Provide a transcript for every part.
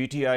PTI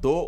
2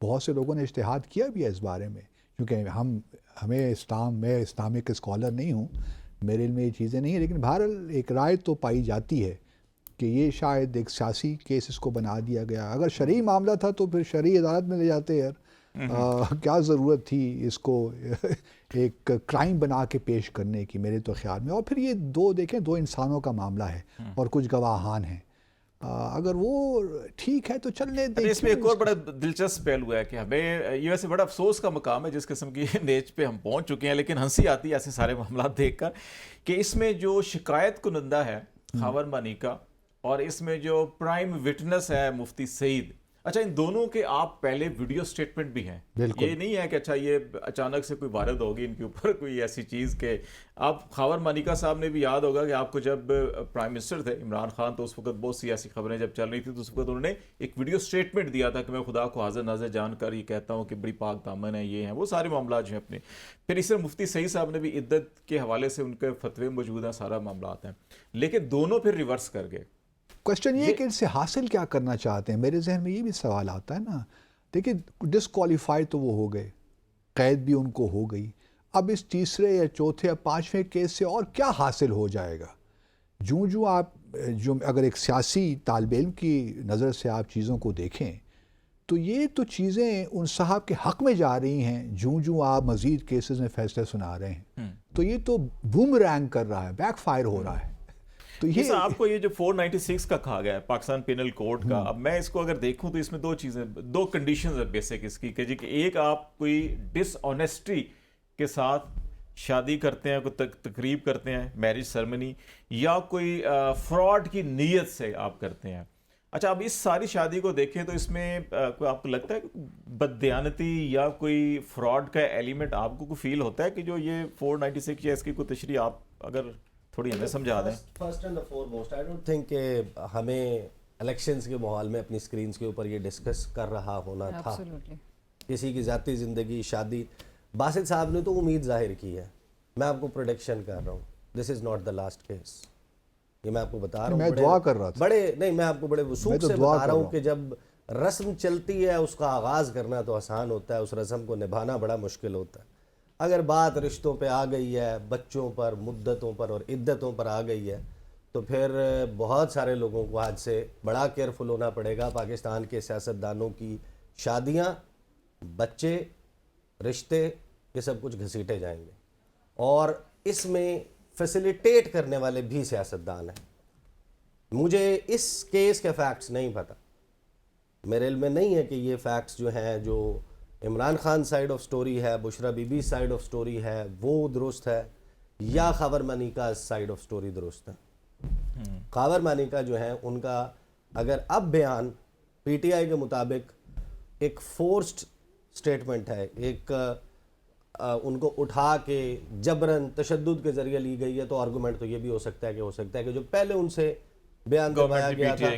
بہت سے لوگوں نے اجتہاد کیا بھی ہے اس بارے میں، کیونکہ میں اسلامک اسکالر نہیں ہوں، میرے علم میں یہ چیزیں نہیں ہیں، لیکن بہرحال ایک رائے تو پائی جاتی ہے کہ یہ شاید ایک سیاسی کیس اس کو بنا دیا گیا. اگر شرعی معاملہ تھا تو پھر شرعی عدالت میں لے جاتے یار. کیا ضرورت تھی اس کو ایک کرائم بنا کے پیش کرنے کی، میرے تو خیال میں. اور پھر یہ دو انسانوں کا معاملہ ہے اور کچھ گواہان ہیں، اگر وہ ٹھیک ہے تو چلنے دیں. اس میں ایک اور بڑا دلچسپ پہلو ہے کہ ہمیں یہ ویسے بڑا افسوس کا مقام ہے جس قسم کی نیچ پہ ہم پہنچ چکے ہیں، لیکن ہنسی آتی ہے ایسے سارے معاملات دیکھ کر کہ اس میں جو شکایت کنندہ ہے خاور مانیکا اور اس میں جو پرائم وٹنس ہے مفتی سعید، اچھا ان دونوں کے آپ پہلے ویڈیو سٹیٹمنٹ بھی ہیں. یہ نہیں ہے کہ اچھا یہ اچانک سے کوئی وارد ہوگی ان کے اوپر کوئی ایسی چیز کہ آپ خاور مانیکا صاحب نے بھی یاد ہوگا کہ آپ کو جب پرائم منسٹر تھے عمران خان تو اس وقت بہت سی ایسی خبریں جب چل رہی تھی تو اس وقت انہوں نے ایک ویڈیو سٹیٹمنٹ دیا تھا کہ میں خدا کو حاضر ناظر جان کر یہ کہتا ہوں کہ بڑی پاک دامن ہے، یہ ہیں وہ سارے معاملات جو ہیں اپنے. پھر اس طرح مفتی سعید صاحب نے بھی عدت کے حوالے سے ان کے فتوے موجود ہیں، سارا معاملات ہیں، لیکن دونوں پھر ریورس کر گئے. کوشچن یہ ہے کہ ان سے حاصل کیا کرنا چاہتے ہیں. میرے ذہن میں یہ بھی سوال آتا ہے نا، دیکھیں ڈسکوالیفائی تو وہ ہو گئے، قید بھی ان کو ہو گئی، اب اس تیسرے یا چوتھے یا پانچویں کیس سے اور کیا حاصل ہو جائے گا. جو اگر ایک سیاسی طالب علم کی نظر سے آپ چیزوں کو دیکھیں تو یہ تو چیزیں ان صاحب کے حق میں جا رہی ہیں جو آپ مزید کیسز میں فیصلے سنا رہے ہیں، تو یہ تو بوم رینگ کر رہا ہے، بیک فائر ہو رہا ہے. تو یہ آپ کو یہ جو 496 کا کہا گیا ہے پاکستان پینل کوڈ کا، اب میں اس کو اگر دیکھوں تو اس میں دو کنڈیشنز ہیں بیسک اس کی کہ جی کہ ایک آپ کوئی ڈس آنیسٹی کے ساتھ شادی کرتے ہیں، کوئی تقریب کرتے ہیں میرج سرمنی، یا کوئی فراڈ کی نیت سے آپ کرتے ہیں. اچھا اب اس ساری شادی کو دیکھیں تو اس میں کوئی آپ کو لگتا ہے کہ بددیانتی یا کوئی فراڈ کا ایلیمنٹ آپ کو فیل ہوتا ہے کہ جو یہ 496 یا اس کی کوئی تشریح آپ اگر تھوڑی ہمیں سمجھا دیں؟ First and فورموسٹ I don't think کہ ہمیں الیکشنز کے ماحول میں اپنی سکرینز کے اوپر یہ ڈسکس کر رہا ہونا تھا. کسی کی ذاتی زندگی، شادی، باسط صاحب نے تو امید ظاہر کی ہے. میں آپ کو پروڈکشن کر رہا ہوں، this is not the last case. یہ میں آپ کو بتا رہا ہوں، میں دعا کر رہا تھا، میں آپ کو بڑے وثوق سے بتا رہا ہوں کہ جب رسم چلتی ہے اس کا آغاز کرنا تو آسان ہوتا ہے، اس رسم کو نبھانا بڑا مشکل ہوتا ہے. اگر بات رشتوں پہ آ گئی ہے، بچوں پر، مدتوں پر اور عدتوں پر آ گئی ہے تو پھر بہت سارے لوگوں کو آج سے بڑا کیئرفل ہونا پڑے گا. پاکستان کے سیاستدانوں کی شادیاں، بچے، رشتے، یہ سب کچھ گھسیٹے جائیں گے، اور اس میں فیسیلیٹیٹ کرنے والے بھی سیاستدان ہیں. مجھے اس کیس کے فیکٹس نہیں پتہ، میرے علم میں نہیں ہے کہ یہ فیکٹس جو ہیں جو Imran Khan side of story ہے، Bushra Bibi side of story ہے وہ درست ہے، یا Khawar Maneka side of story درست ہے. خاور مانیکا جو ہیں ان کا اگر اب بیان پی ٹی آئی کے مطابق ایک فورسڈ سٹیٹمنٹ ہے، ایک ان کو اٹھا کے جبراً تشدد کے ذریعے لی گئی ہے، تو آرگومنٹ تو یہ بھی ہو سکتا ہے کہ جو پہلے ان سے بیان دلوایا گیا تھا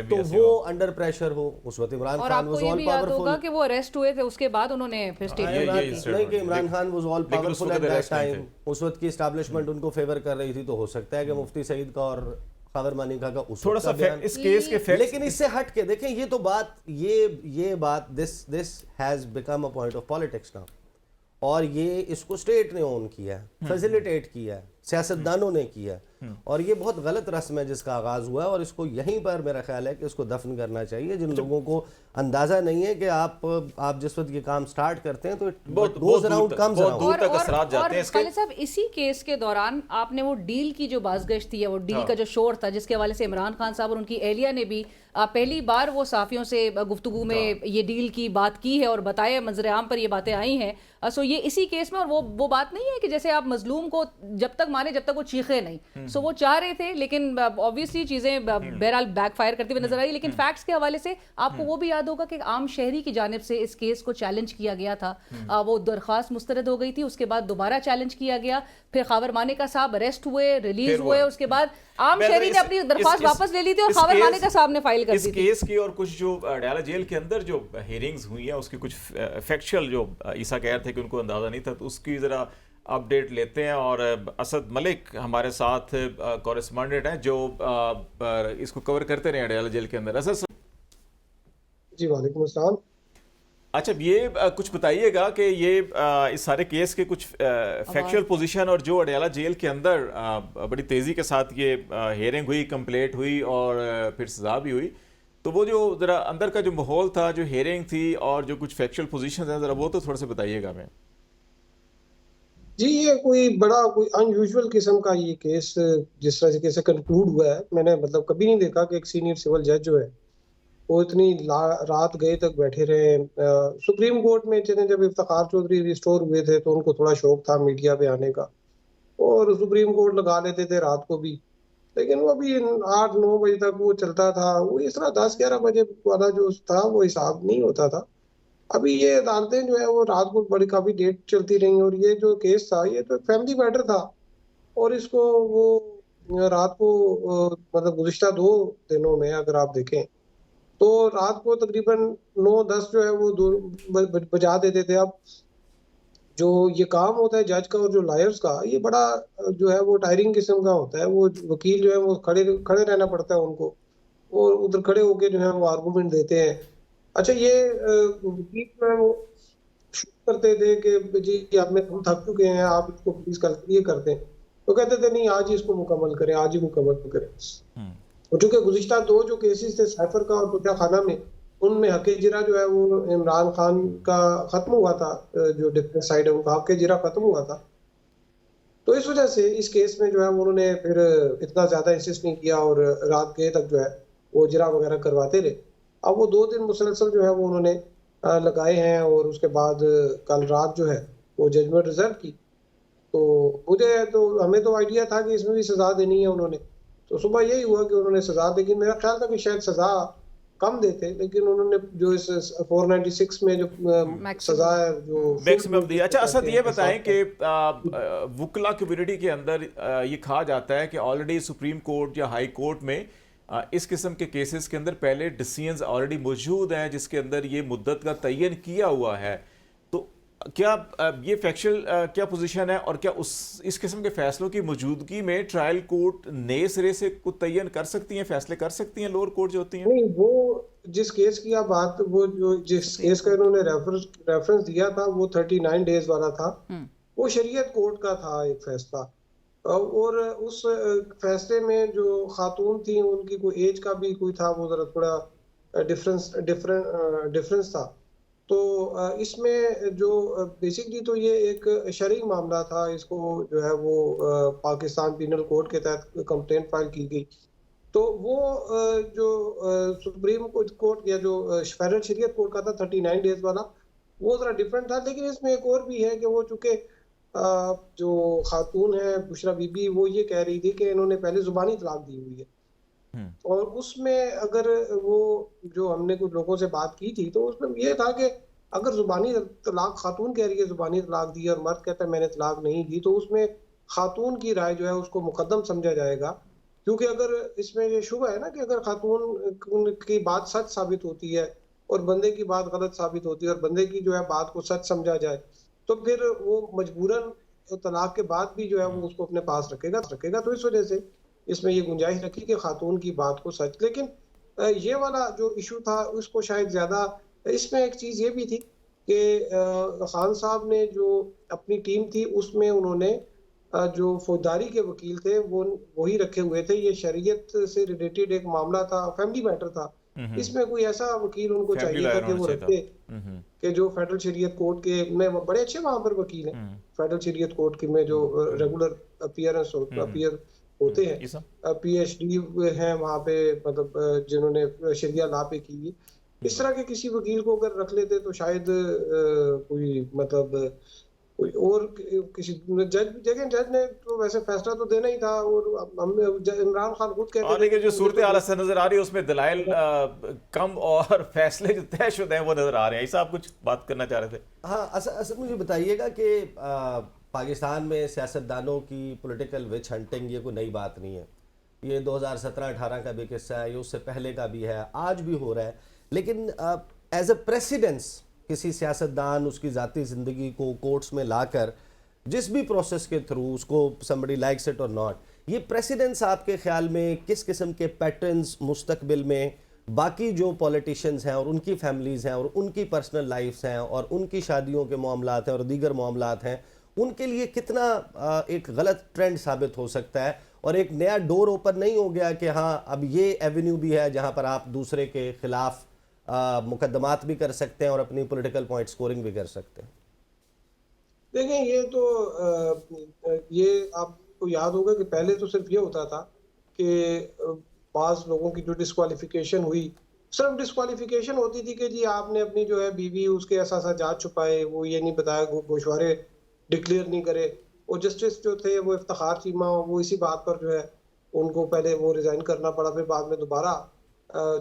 تو وہ انڈر پریشر ہو. اس وقت Imran Khan was all powerful کہ وہ اریسٹ ہوئے تھے، اس کے بعد انہوں نے پھر اسٹیٹمنٹ نہیں کہ Imran Khan was all powerful at that time, اس وقت کی اسٹیبلشمنٹ ان کو فیور کر رہی تھی، تو ہو سکتا ہے کہ مفتی سعید کا اور خاور مانیکا کا اس تھوڑا سا اس کیس کے فیکٹس، لیکن اس سے ہٹ کے دیکھیں یہ تو بات یہ بات this has become a point of politics now. اور یہ اس کو اسٹیٹ نے اون کیا ہے، فیسیلیٹیٹ کیا ہے، سیاستدانوں نے کیا ہے، اور یہ بہت غلط رسم ہے جس کا آغاز ہوا ہے، اور اس کو یہیں پر میرا خیال ہے کہ اس کو دفن کرنا چاہیے. جن لوگوں کو اندازہ نہیں ہے کہ آپ جس وقت یہ کام سٹارٹ کرتے ہیں تو بہت دور تک اثرات جاتے ہیں اس کے. خالد صاحب اسی کیس کے دوران آپ نے وہ ڈیل کی جو بازگشت تھی، وہ ڈیل کا جو شور تھا جس کے حوالے سے عمران خان صاحب اور ان کی اہلیہ نے بھی پہلی بار وہ صحافیوں سے گفتگو میں یہ ڈیل کی بات کی ہے اور بتایا، منظر عام پر یہ باتیں آئی ہیں. سو یہ اسی کیس میں، اور وہ بات نہیں ہے کہ جیسے آپ مظلوم کو جب تک مانے جب تک وہ چیخے نہیں. سو وہ چاہ رہے تھے، لیکن obviously چیزیں بہرحال بیک فائر کرتی ہوئی نظر آئی. لیکن فیکٹس کے حوالے سے آپ کو وہ بھی یاد ہوگا کہ عام شہری کی جانب سے اس کیس کو چیلنج کیا گیا تھا، وہ درخواست مسترد ہو گئی تھی، اس کے بعد دوبارہ چیلنج کیا گیا، پھر خاور مانیکا صاحب اریسٹ ہوئے، ریلیز ہوئے، اس کے بعد عام شہری نے اپنی درخواست واپس لے لی تھی اور خاور مانیکا صاحب نے فائل کر دی تھی. اس کیس کی اور کچھ جو ڈیالہ جیل کے اندر جو ہیئرنگز ہوئی ہیں اس کی کچھ فیکچوئل جو عیسیٰ کہہ رہے تھے کہ ان کو اندازہ نہیں تھا، تو اس کی ذرا اپڈیٹ لیتے ہیں. اور اسد ملک ہمارے ساتھ کورسپونڈنٹ ہیں جو اس کو کور کرتے رہے ہیں ڈیالہ جیل کے اندر. اسد جی وعلیکم السلام. اچھا یہ کچھ بتائیے گا کہ یہ اس سارے کیس کے کچھ فیکچوئل پوزیشن اور جو اڈیالہ جیل کے اندر بڑی تیزی کے ساتھ یہ ہیئرنگ ہوئی، کمپلیٹ ہوئی اور پھر سزا بھی ہوئی، تو وہ جو ذرا اندر کا جو ماحول تھا، جو ہیئرنگ تھی اور جو کچھ فیکچوئل پوزیشن ہیں، ذرا وہ تو تھوڑا سا بتائیے گا ہمیں. جی یہ کوئی ان یوزول قسم کا یہ کیس جس طرح سے کنکلوڈ ہوا ہے، میں نے مطلب کبھی نہیں دیکھا کہ ایک سینئر سول جج جو ہے وہ اتنی رات گئے تک بیٹھے رہے. سپریم کورٹ میں جب افتخار چودھری ریسٹور ہوئے تھے تو ان کو تھوڑا شوق تھا میڈیا پہ آنے کا، اور سپریم کورٹ لگا لیتے تھے رات کو بھی، لیکن وہ بھی 8-9 بجے تک وہ چلتا تھا. وہ اس طرح 10-11 بجے والا جو تھا وہ حساب نہیں ہوتا تھا. ابھی یہ عدالتیں جو ہے وہ رات کو بڑی کافی ڈیٹ چلتی رہی، اور یہ جو کیس تھا یہ تو فیملی میٹر تھا، اور اس کو وہ رات کو مطلب گزشتہ 2 دنوں میں اگر آپ دیکھیں تو رات کو تقریباً 9-10 جو ہے وہ بجا دیتے تھے. اب جو یہ کام ہوتا ہے جج کا اور جو لائرز کا، یہ بڑا جو ہے وہ ٹائرنگ قسم کا ہوتا ہے. وہ وکیل جو ہے وہ کھڑے رہنا پڑتا ہے ان کو، اور ادھر کھڑے ہو کے جو ہے وہ آرگومنٹ دیتے ہیں. اچھا یہ وکیل جو ہے وہ کرتے تھے کہ جی ہم تھک چکے ہیں، آپ اس کو پلیز کل یہ کرتے ہیں، تو کہتے تھے نہیں آج ہی اس کو مکمل کریں، آج ہی مکمل کریں. اور چونکہ گزشتہ 2 جو کیسز تھے سائفر کا اور کچا خانہ میں، ان میں حق جرا جو ہے وہ عمران خان کا ختم ہوا تھا، جو ڈیفنس سائڈ ہے ان کا حق جرا ختم ہوا تھا. تو اس وجہ سے اس کیس میں جو ہے انہوں نے پھر اتنا زیادہ انسسٹ نہیں کیا، اور رات کے تک جو ہے وہ جرا وغیرہ کرواتے رہے. اب وہ 2 دن مسلسل جو ہے وہ انہوں نے لگائے ہیں، اور اس کے بعد کل رات جو ہے وہ ججمنٹ ریزرو کی. تو مجھے تو ہمیں تو آئیڈیا تھا کہ اس میں بھی سزا دینی ہے انہوں نے، تو صبح یہی ہوا کہ انہوں نے سزا دی. لیکن میرا خیال تھا کہ شاید سزا کم دیتے، لیکن انہوں نے جو اس 496 میں جو سزا ہے جو میکسیمم دیا. اچھا اسد یہ بتائیں کہ وکلا کمیونٹی کے اندر یہ کہا جاتا ہے کہ آلریڈی سپریم کورٹ یا ہائی کورٹ میں اس قسم کے کیسز کے اندر پہلے ڈیسیژنز آلریڈی موجود ہیں جس کے اندر یہ مدت کا تعین کیا ہوا ہے. تو کیا یہ فیکچوئل کیا پوزیشن ہے، اور کیا اس قسم کے فیصلوں کی موجودگی میں ٹرائل کورٹ نئے سرے سے کچھ تعین کر سکتی ہیں، فیصلے کر سکتی ہیں لوور کورٹ جو ہوتی ہیں؟ نہیں، وہ جس کیس کی آپ بات، وہ جو جس کیس کا انہوں نے ریفرنس دیا تھا وہ 39 ڈیز والا تھا. وہ شریعت کورٹ کا تھا ایک فیصلہ، اور اس فیصلے میں جو خاتون تھیں ان کی کوئی ایج کا بھی کوئی تھا، وہ ذرا تھوڑا ڈفرنس تھا. تو اس میں جو بیسکلی تو یہ ایک شرعی معاملہ تھا، اس کو جو ہے وہ پاکستان پینل کوڈ کے تحت کمپلینٹ فائل کی گئی. تو وہ جو سپریم کورٹ یا جو فیڈرل شریعت کورٹ کا تھا 39 ڈیز والا، وہ ذرا ڈفرینٹ تھا. لیکن اس میں ایک اور بھی ہے کہ وہ چونکہ جو خاتون ہے بشرا بی بی، وہ یہ کہہ رہی تھی کہ انہوں نے پہلے زبانی طلاق دی ہوئی ہے، اور اس میں اگر وہ جو ہم نے کچھ لوگوں سے بات کی تھی تو اس میں یہ تھا کہ اگر زبانی طلاق خاتون کہہ رہی ہے زبانی طلاق دی اور مرد کہتا ہے میں نے طلاق نہیں دی، تو اس میں خاتون کی رائے جو ہے اس کو مقدم سمجھا جائے گا. کیونکہ اگر اس میں یہ شبہ ہے نا کہ اگر خاتون کی بات سچ ثابت ہوتی ہے اور بندے کی بات غلط ثابت ہوتی ہے، اور بندے کی جو ہے بات کو سچ سمجھا جائے، تو پھر وہ مجبوراً طلاق کے بعد بھی جو ہے وہ اس کو اپنے پاس رکھے گا. تو اس وجہ سے اس میں یہ گنجائش رکھی کہ خاتون کی بات کو سچ. لیکن یہ والا جو ایشو تھا اس کو شاید زیادہ، اس میں ایک چیز یہ بھی تھی کہ خان صاحب نے جو اپنی ٹیم تھی اس میں انہوں نے جو فوجداری کے وکیل تھے وہ وہی رکھے ہوئے تھے. یہ شریعت سے ریلیٹڈ ایک معاملہ تھا، فیملی میٹر تھا. اس میں کوئی ایسا وکیل ان کو چاہیے تھا کہ وہ رکھتے کہ جو فیڈرل شریعت کورٹ کے میں بڑے اچھے وہاں پر وکیل ہیں فیڈرل شریعت کورٹ کے میں جو ریگولر اپیئر ہوتے ہیں، پی ایچ ڈی ہیں وہاں پہ، مطلب جنہوں نے شریعہ لا پہ کی. اس طرح کے کسی وکیل کو اگر رکھ لیتے تو شاید کوئی مطلب کوئی اور کسی جج نے تو ویسے فیصلہ تو دینا ہی تھا. اور عمران خان خود کہتے ہیں لیکن جو صورتحال سے نظر آ رہی ہے اس میں دلائل کم اور فیصلے جو طے شدہ ہیں وہ نظر آ رہے ہیں. ایسا آپ کچھ بات کرنا چاہ رہے تھے؟ ہاں اصل مجھے بتائیے گا کہ پاکستان میں سیاستدانوں کی پولیٹیکل وچ ہنٹنگ یہ کوئی نئی بات نہیں ہے. یہ 2017-18 کا بھی قصہ ہے، یہ اس سے پہلے کا بھی ہے، آج بھی ہو رہا ہے. لیکن ایز اے پریسیڈنس کسی سیاستدان اس کی ذاتی زندگی کو کورٹس میں لا کر جس بھی پروسیس کے تھرو اس کو somebody likes it or not، یہ پریسیڈنس آپ کے خیال میں کس قسم کے پیٹرنز مستقبل میں باقی جو پولیٹیشنز ہیں اور ان کی فیملیز ہیں اور ان کی پرسنل لائفز ہیں اور ان کی شادیوں کے معاملات ہیں اور دیگر معاملات ہیں، ان کے لیے کتنا ایک غلط ٹرینڈ ثابت ہو سکتا ہے، اور ایک نیا ڈور اوپن نہیں ہو گیا کہ ہاں اب یہ ایونیو بھی ہے جہاں پر آپ دوسرے کے خلاف مقدمات بھی کر سکتے ہیں اور اپنی پولیٹیکل پوائنٹ سکورنگ بھی کر سکتے ہیں؟ دیکھیں یہ تو یہ آپ کو یاد ہوگا کہ پہلے تو صرف یہ ہوتا تھا کہ بعض لوگوں کی جو ڈسکوالیفیکیشن ہوئی، صرف ڈسکوالیفیکیشن ہوتی تھی کہ جی آپ نے اپنی جو ہے بیوی اس کے احساسات چھپائے، وہ یہ نہیں بتایا، گوشوارے ڈکلیئر نہیں کرے، اور جسٹس جو تھے وہ افتخار چیمہ وہ اسی بات پر جو ہے ان کو پہلے وہ ریزائن کرنا پڑا، پھر بعد میں دوبارہ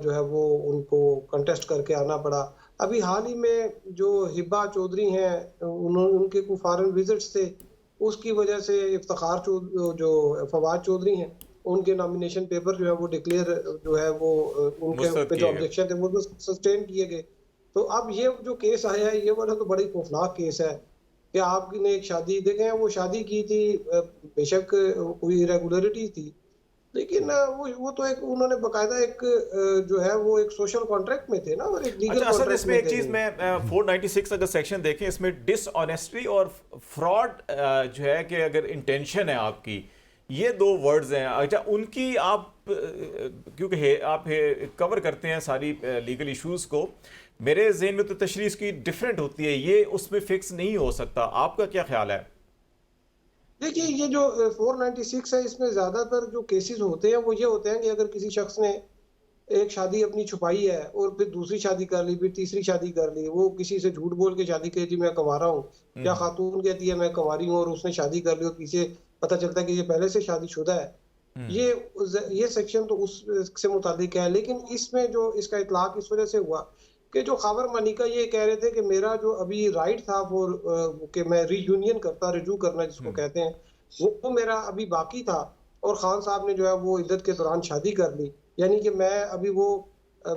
جو ہے وہ ان کو کنٹیسٹ کر کے آنا پڑا۔ ابھی حال ہی میں جو ہبا چودھری ہیں ان کے کوئی فارن وزٹس تھے، اس کی وجہ سے افتخار جو فواد چودھری ہیں ان کے نامینیشن پیپر جو ہے وہ ڈکلیئر جو ہے وہ ان کے جو آبجیکشن تھے وہ سسٹین کیے گئے۔ تو اب یہ جو کیس آیا ہے یہ والا تو بڑی خوفناک کیس ہے کہ آپ نے ایک شادی دیکھیں وہ شادی کی تھی، بے شک کوئی ریگولرٹی تھی، لیکن وہ تو ایک انہوں نے باقاعدہ ایک جو ہے وہ ایک سوشل کانٹریکٹ میں تھے نا، اور ایک لیگل اصل کانٹریکٹ اس میں ایک چیز میں 496 اگر سیکشن دیکھیں اس میں ڈس آنیسٹی اور فراڈ جو ہے کہ اگر انٹینشن ہے آپ کی، یہ دو ورڈز ہیں۔ اچھا ان کی آپ کیونکہ آپ کور کرتے ہیں ساری لیگل ایشوز کو، میرے ذہن میں تو تشریح اس کی ڈیفرنٹ ہوتی ہے، یہ اس میں فکس نہیں ہو سکتا، آپ کا کیا خیال ہے؟ دیکھیے یہ جو 496 ہے اس میں زیادہ تر جو کیسز ہوتے ہیں وہ یہ ہوتے ہیں کہ اگر کسی شخص نے ایک شادی اپنی چھپائی ہے اور پھر دوسری شادی کر لی، پھر تیسری شادی کر لی، وہ کسی سے جھوٹ بول کے شادی کہتی میں کنوارا ہوں، یا خاتون کہتی ہے میں کنواری ہوں اور اس نے شادی کر لی اور پیچھے پتہ چلتا ہے کہ یہ پہلے سے شادی شدہ ہے، یہ سیکشن تو اس سے متعلق ہے۔ لیکن اس میں جو اس کا اطلاق اس وجہ سے ہوا کہ جو خاور منیکا یہ کہہ رہے تھے کہ میرا جو ابھی رائٹ تھا وہ کہ میں ری یونین کرتا، رجوع کرنا جس کو کہتے ہیں، وہ میرا ابھی باقی تھا، اور خان صاحب نے جو ہے وہ عدت کے دوران شادی کر لی، یعنی کہ میں ابھی وہ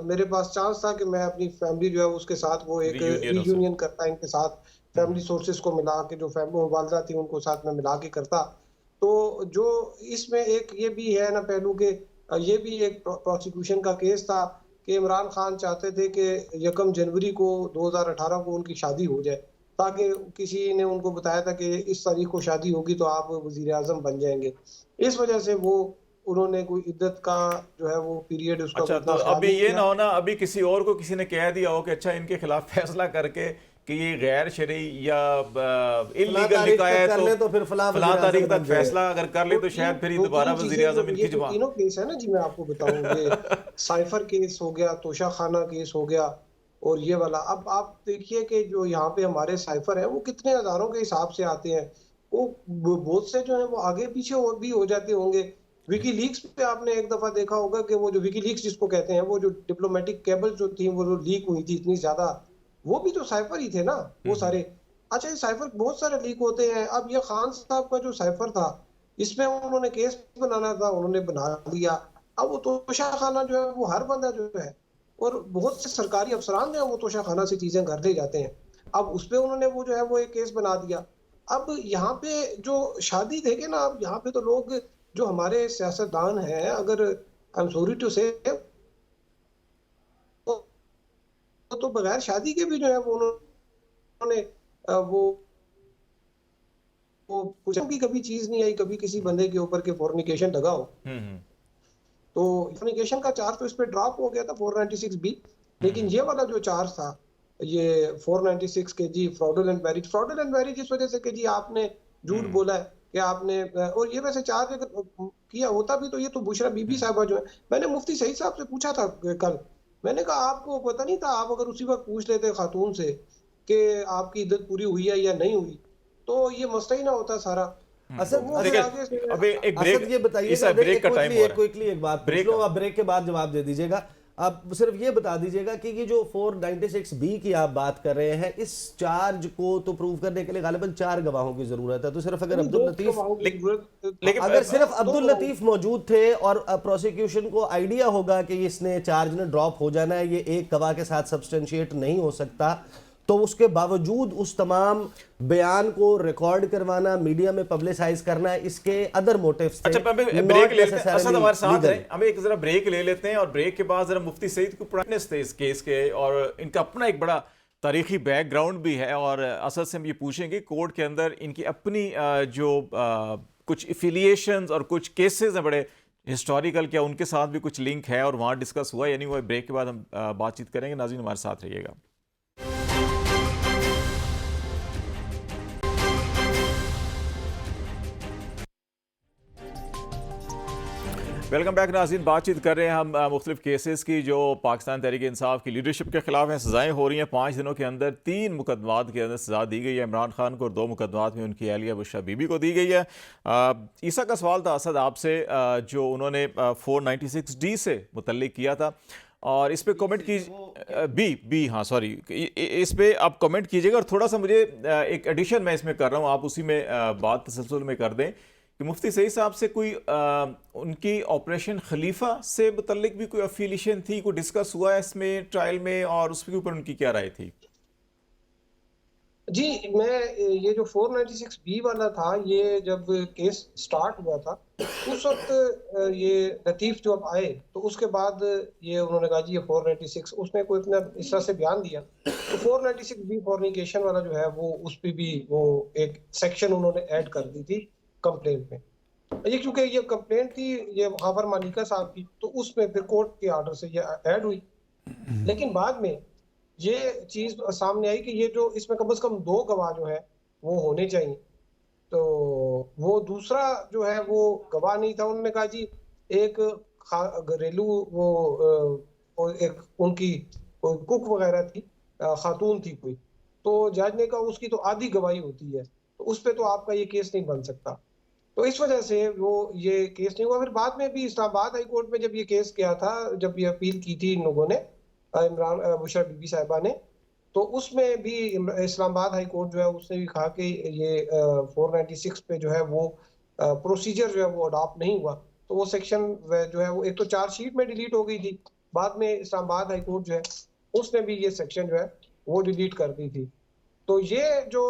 میرے پاس چانس تھا کہ میں اپنی فیملی جو ہے اس کے ساتھ وہ ایک ری یونین کرتا، ان کے ساتھ فیملی سورسز کو ملا کے جو والدہ تھی ان کو ساتھ میں ملا کے کرتا۔ تو جو اس میں ایک یہ بھی ہے نا پہلو کہ یہ بھی ایک پروسیکیوشن کا کیس تھا کہ عمران خان چاہتے تھے کہ 1 جنوری کو 2018 کو ان کی شادی ہو جائے، تاکہ کسی نے ان کو بتایا تھا کہ اس تاریخ کو شادی ہوگی تو آپ وزیر اعظم بن جائیں گے، اس وجہ سے وہ انہوں نے کوئی عدت کا جو ہے وہ پیریڈ اس کا۔ اچھا تو ابھی یہ نہ ہونا ابھی کسی اور کو کسی نے کہہ دیا ہو کہ اچھا ان کے خلاف فیصلہ کر کے کہ یہ غیر شرعی یا انلیگل نکاح ہے تو پھر فلاں تاریخ تک فیصلہ اگر کر لے تو شاید پھر دوبارہ وزیر اعظم ان کی جماعت۔ تینوں کیس ہے نا جی، میں آپ کو بتاؤں، یہ سائفر کیس ہو گیا، توشہ خانہ کیس ہو گیا، اور یہ والا اب آپ دیکھیے کہ جو یہاں پہ ہمارے سائفر ہیں وہ کتنے ہزاروں کے حساب سے آتے ہیں، وہ بہت سے جو ہیں وہ آگے پیچھے بھی ہو جاتے ہوں گے۔ وکی لیکس پہ آپ نے ایک دفعہ دیکھا ہوگا کہ وہ جو وکی لیکس جس کو کہتے ہیں، وہ جو ڈپلومیٹک کیبل جو تھیں وہ جو لیک ہوئی تھی اتنی زیادہ، وہ بھی تو سائفر ہی تھے نا وہ سارے۔ اچھا یہ سائفر بہت سارے لیک ہوتے ہیں، اب یہ خان صاحب کا جو سائفر تھا اس میں انہوں نے کیس بنانا تھا، انہوں نے بنا دیا، اب وہ توشہ خانہ جو ہے وہ ہر بندہ جو ہے، اور بہت سے سرکاری افسران جو ہیں وہ توشہ خانہ سے چیزیں گھر لے جاتے ہیں، اب اس پہ انہوں نے وہ جو ہے وہ ایک کیس بنا دیا۔ اب یہاں پہ جو شادی دیکھیں نا، اب یہاں پہ تو لوگ جو ہمارے سیاستدان ہیں، اگر I'm sorry to say تو بغیر شادی کے بھی جو ہے وہ انہوں نے وہ پوچھا کہ کبھی چیز نہیں آئی کبھی کسی بندے کے اوپر کہ فورنیکیشن لگا ہو، تو فورنیکیشن کا چارج تو اس پہ ڈراپ ہو گیا تھا 496 بھی، لیکن یہ والا جو چارج تھا یہ 496 کے جی فراڈولنٹ میرج اس وجہ سے کہ جی آپ نے جھوٹ بولا ہے کہ آپ نے، اور یہ ویسے چارج اگر کیا ہوتا بھی تو یہ تو بشرا بی بی صاحبہ جو ہے، میں نے مفتی سعید صاحب سے پوچھا تھا کل، میں نے کہا آپ کو پتہ نہیں تھا، آپ اگر اسی وقت پوچھ لیتے خاتون سے کہ آپ کی عدت پوری ہوئی ہے یا نہیں ہوئی تو یہ مسئلہ ہی نہ ہوتا سارا۔ یہ بتائیے کوئکلی ایک بات پوچھ لو، آپ بریک کے بعد جواب دے دیجیے گا، آپ صرف یہ بتا دیجیے گا کہ یہ جو 496 بی کی آپ بات کر رہے ہیں، اس چارج کو تو پروف کرنے کے لیے غالباً 4 گواہوں کی ضرورت ہے، تو صرف اگر صرف عبداللطیف موجود تھے اور پروسیکیوشن کو آئیڈیا ہوگا کہ اس نے چارج نے ڈراپ ہو جانا ہے، یہ ایک گواہ کے ساتھ سبسٹینشیٹ نہیں ہو سکتا، تو اس کے باوجود اس تمام بیان کو ریکارڈ کروانا, میڈیا میں پبلسائز کرنا, اس کے ادر موٹیوز تھے. اچھا بریک لے لیتے ہیں, اسد ہمارے ساتھ ہیں, ہمیں ایک ذرا بریک لے لیتے ہیں, اور بریک کے بعد ذرا مفتی سعید کو پرائنس تھے اس کیس کے, اور ان کا اپنا ایک بڑا تاریخی بیک گراؤنڈ بھی ہے, اور اسد سے ہم یہ پوچھیں گے کورٹ کے اندر ان کی اپنی جو کچھ افیلیشنز اور کچھ کیسز ہیں بڑے ہسٹوریکل, کیا ان کے ساتھ بھی کچھ لنک ہے اور وہاں ڈسکس ہوا, یعنی وہ بریک کے بعد ہم بات چیت کریں گے. ناظرین ہمارے ساتھ رہیے گا. ویلکم بیک ناظرین. بات چیت کر رہے ہیں ہم مختلف کیسز کی جو پاکستان تحریک انصاف کی لیڈرشپ کے خلاف ہیں. سزائیں ہو رہی ہیں 5 دنوں کے اندر. 3 مقدمات کے اندر سزا دی گئی ہے عمران خان کو, اور 2 مقدمات میں ان کی اہلیہ بشرا بی بی کو دی گئی ہے. عیسیٰ کا سوال تھا اسد آپ سے, جو انہوں نے 496D سے متعلق کیا تھا, اور اس پہ کمنٹ کیجیے. بی ہاں سوری, اس پہ آپ کمنٹ کیجیے گا, اور تھوڑا سا مجھے ایک ایڈیشن میں اس میں کر رہا ہوں, آپ اسی میں بات تسلسل میں کر دیں کہ مفتی سعید صاحب سے کوئی ان کی آپریشن خلیفہ سے متعلق بھی کوئی افیلیشن تھی, کوئی ڈسکس ہوا ہے اس میں ٹرائل میں, اور اس کے اوپر ان کی کیا رائے تھی؟ جی میں یہ جو 496B والا تھا, یہ جب کیس سٹارٹ ہوا تھا اس وقت یہ لطیف جو اب آئے تو اس کے بعد یہ انہوں نے کہا جی یہ 496, اس نے کوئی اتنا اس طرح سے بیان دیا. تو 496B فورنیکیشن والا جو ہے وہ اس پہ بھی وہ ایک سیکشن انہوں نے ایڈ کر دی تھی کمپلینٹ میں. یہ کیونکہ یہ کمپلینٹ تھی یہ غافر مالکہ صاحب کی, تو اس میں پھر کورٹ کے آرڈر سے یہ ایڈ ہوئی. لیکن بعد میں یہ چیز سامنے آئی کہ یہ جو اس میں کم از کم 2 گواہ جو ہے وہ ہونے چاہیے, تو وہ دوسرا جو ہے وہ گواہ نہیں تھا. انہوں نے کہا جی ایک گھریلو وہ ایک ان کی کوئی کک وغیرہ تھی, خاتون تھی کوئی, تو جج نے کہا اس کی تو آدھی گواہی ہوتی ہے, تو اس پہ تو آپ کا یہ کیس نہیں بن سکتا. تو اس وجہ سے وہ یہ کیس نہیں ہوا. پھر بعد میں بھی اسلام آباد ہائی کورٹ میں جب یہ کیس کیا تھا, جب یہ اپیل کی تھی ان لوگوں نے, عمران بشرا بی بی صاحبہ نے, تو اس میں بھی اسلام آباد ہائی کورٹ جو ہے اس نے بھی کہا کہ یہ 496 پہ جو ہے وہ پروسیجر جو ہے وہ اڈاپٹ نہیں ہوا. تو وہ سیکشن جو ہے وہ ایک تو چارج شیٹ میں ڈیلیٹ ہو گئی تھی, بعد میں اسلام آباد ہائی کورٹ جو ہے اس نے بھی یہ سیکشن جو ہے وہ ڈیلیٹ کر دی تھی. تو یہ جو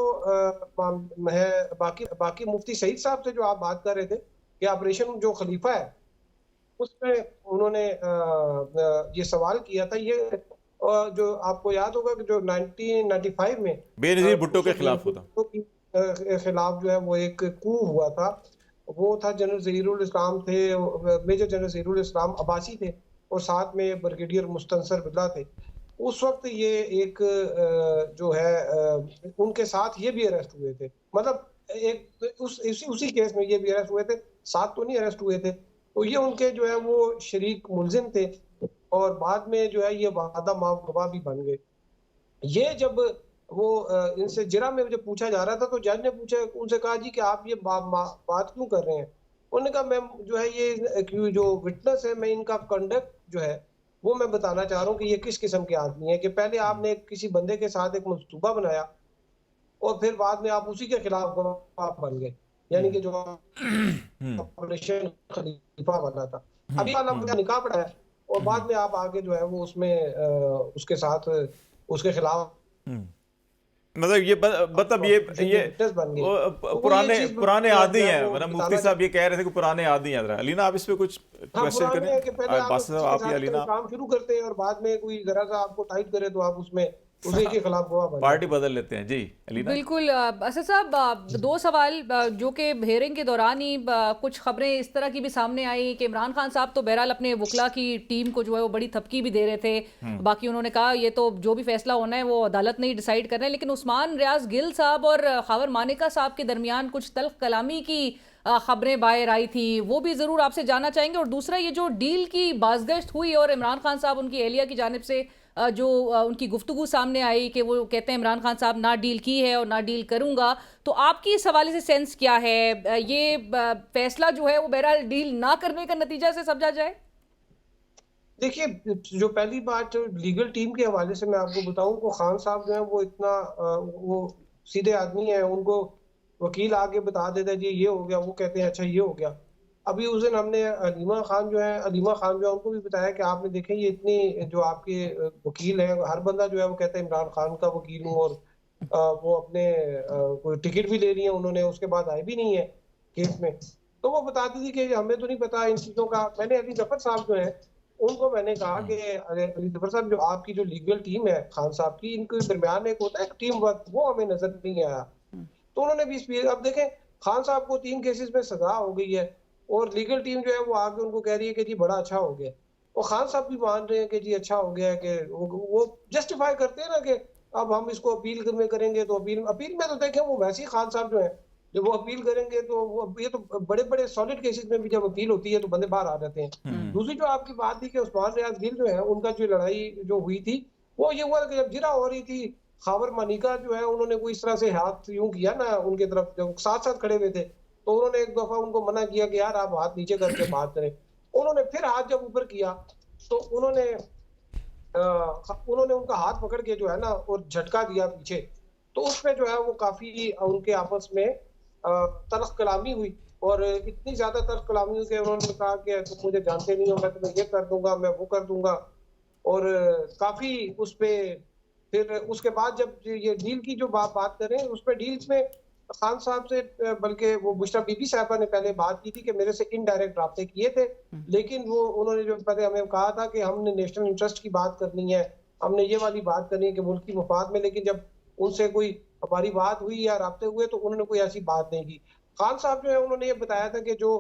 ہے باقی مفتی سعید صاحب سے جو آپ بات کر رہے تھے کہ آپریشن جو خلیفہ ہے اس میں انہوں نے یہ سوال کیا تھا, یہ جو آپ کو یاد ہوگا کہ جو 1995 میں بے نظیر بھٹو کے خلاف خلاف جو ہے وہ ایک کو ہوا تھا. وہ تھا جنرل ظہیر الاسلام تھے, میجر جنرل ظہیر الاسلام عباسی تھے, اور ساتھ میں بریگیڈیئر مستنصر بلّہ تھے. اس وقت یہ ایک جو ہے ان کے ساتھ یہ بھی اریسٹ ہوئے تھے, مطلب ایک اسی کیس میں یہ بھی اریسٹ ہوئے تھے, ساتھ تو نہیں اریسٹ ہوئے تھے. تو یہ ان کے جو ہے وہ شریک ملزم تھے, اور بعد میں جو ہے یہ وعدہ معاف گواہ بھی بن گئے. یہ جب وہ ان سے جرا میں جب پوچھا جا رہا تھا تو جج نے پوچھا ان سے, کہا جی کہ آپ یہ بات کیوں کر رہے ہیں؟ انہوں نے کہا میں جو ہے یہ جو وٹنس ہے میں ان کا کنڈکٹ جو ہے وہ میں بتانا چاہ رہا ہوں کہ یہ کس قسم کے آدمی ہیں, کہ پہلے آپ نے کسی بندے کے ساتھ ایک منصوبہ بنایا اور پھر بعد میں آپ اسی کے خلاف گواہ بن گئے, یعنی کہ جو آپریشن خلیفہ بنا تھا. ابھی نکاح پڑا ہے اور بعد میں آپ آگے جو ہے وہ اس میں اس کے ساتھ اس کے خلاف, مطلب یہ پرانے عادی ہیں. مطلب مفتی صاحب یہ کہہ رہے تھے کہ پرانے عادی ہیں. علینا آپ اس پہ کچھ کوشچن کریں, کام شروع کرتے ہیں اور بعد میں کوئی ذرا سا آپ کو ٹائٹ کرے تو آپ اس میں اسی کے خلاف پارٹی بدل لیتے ہیں. جی علینا. بالکل اسد صاحب, 2 سوال جو کہ ہیئرنگ کے دوران ہی کچھ خبریں اس طرح کی بھی سامنے آئی کہ عمران خان صاحب تو بہرحال اپنے وکلا کی ٹیم کو جو ہے وہ بڑی تھپکی بھی دے رہے تھے, باقی انہوں نے کہا یہ تو جو بھی فیصلہ ہونا ہے وہ عدالت نہیں ڈیسائیڈ کر رہے ہیں, لیکن عثمان ریاض گل صاحب اور خاور مانیکا صاحب کے درمیان کچھ تلخ کلامی کی خبریں باہر آئی تھی, وہ بھی ضرور آپ سے جاننا چاہیں گے. اور دوسرا یہ جو ڈیل کی بازگشت ہوئی اور عمران خان صاحب ان کی اہلیہ کی جانب سے جو ان کی گفتگو سامنے آئی کہ وہ کہتے ہیں عمران خان صاحب نہ ڈیل کی ہے اور نہ ڈیل کروں گا, تو آپ کی اس حوالے سے سینس کیا ہے؟ یہ فیصلہ جو ہے وہ بہرحال ڈیل نہ کرنے کا نتیجہ سے سمجھا جائے؟ دیکھیے جو پہلی بات لیگل ٹیم کے حوالے سے میں آپ کو بتاؤں کہ خان صاحب جو ہیں وہ اتنا وہ سیدھے آدمی ہیں, ان کو وکیل آگے بتا دیتا ہے جی یہ ہو گیا, وہ کہتے ہیں اچھا یہ ہو گیا. ابھی اس دن ہم نے علیمہ خان جو ہے ان کو بھی بتایا کہ آپ نے دیکھیں یہ اتنی جو آپ کے وکیل ہیں، ہر بندہ جو ہے وہ کہتا ہے عمران خان کا وکیل ہوں، اور وہ اپنے کوئی ٹکٹ بھی لے لی ہے انہوں نے، اس کے بعد آئے بھی نہیں ہے کیس میں. تو وہ بتاتی تھی کہ ہمیں تو نہیں پتا ان چیزوں کا. میں نے علی ظفر صاحب جو ہیں ان کو میں نے کہا کہ علی ظفر صاحب جو آپ کی جو لیگل ٹیم ہے خان صاحب کی، ان کے درمیان ایک ہوتا ہے ٹیم ورک، وہ ہمیں نظر نہیں آیا. تو انہوں نے بھی اب دیکھیں خان صاحب کو 3 کیسز میں سزا ہو گئی ہے اور لیگل ٹیم جو ہے وہ آگے ان کو کہہ رہی ہے کہ جی بڑا اچھا ہو گیا، اور خان صاحب بھی مان رہے ہیں کہ جی اچھا ہو گیا ہے، کہ وہ جسٹیفائی کرتے ہیں نا کہ اب ہم اس کو اپیل میں کریں گے. تو اپیل میں تو دیکھیں وہ ویسے ہی خان صاحب جو ہیں جب وہ اپیل کریں گے تو وہ یہ تو بڑے بڑے سالڈ کیسز میں بھی جب اپیل ہوتی ہے تو بندے باہر آ جاتے ہیں. دوسری جو آپ کی بات تھی کہ عثمان ریاض گل جو ہے ان کا جو لڑائی جو ہوئی تھی وہ یہ ہوا کہ جب جرا ہو رہی تھی خاور مانیکا جو ہے انہوں نے کوئی اس طرح سے ہاتھ یوں کیا نا ان کی طرف، جب ساتھ ساتھ کھڑے ہوئے تھے تو انہوں نے ایک دفعہ ان کو منع کیا کہ یار آپ ہاتھ نیچے کر کے بات کریں. انہوں نے پھر ہاتھ جب اوپر کیا تو انہوں نے ان کا ہاتھ پکڑ کے جو ہے نا اور جھٹکا دیا پیچھے. تو اس میں جو ہے وہ کافی ان کے آپس میں تلخ کلامی ہوئی، اور اتنی زیادہ تلخ کلامی ہوئی کہ انہوں نے کہا کہ تم مجھے جانتے نہیں ہو، میں تمہیں یہ کر دوں گا، میں وہ کر دوں گا. اور کافی اس پہ پھر اس کے بعد جب یہ ڈیل کی جو بات کریں اس پہ ڈیلز میں خان صاحب سے بلکہ وہ بشرا بی بی صاحبہ نے پہلے بات کی تھی کہ میرے سے انڈائریکٹ رابطے کیے تھے، لیکن وہ انہوں نے جو پہلے ہمیں کہا تھا کہ ہم نے نیشنل انٹرسٹ کی بات کرنی ہے، ہم نے یہ والی بات کرنی ہے کہ ملک کی مفاد میں، لیکن جب ان سے کوئی ہماری بات ہوئی یا رابطے ہوئے تو انہوں نے کوئی ایسی بات نہیں کی. خان صاحب جو ہے انہوں نے یہ بتایا تھا کہ جو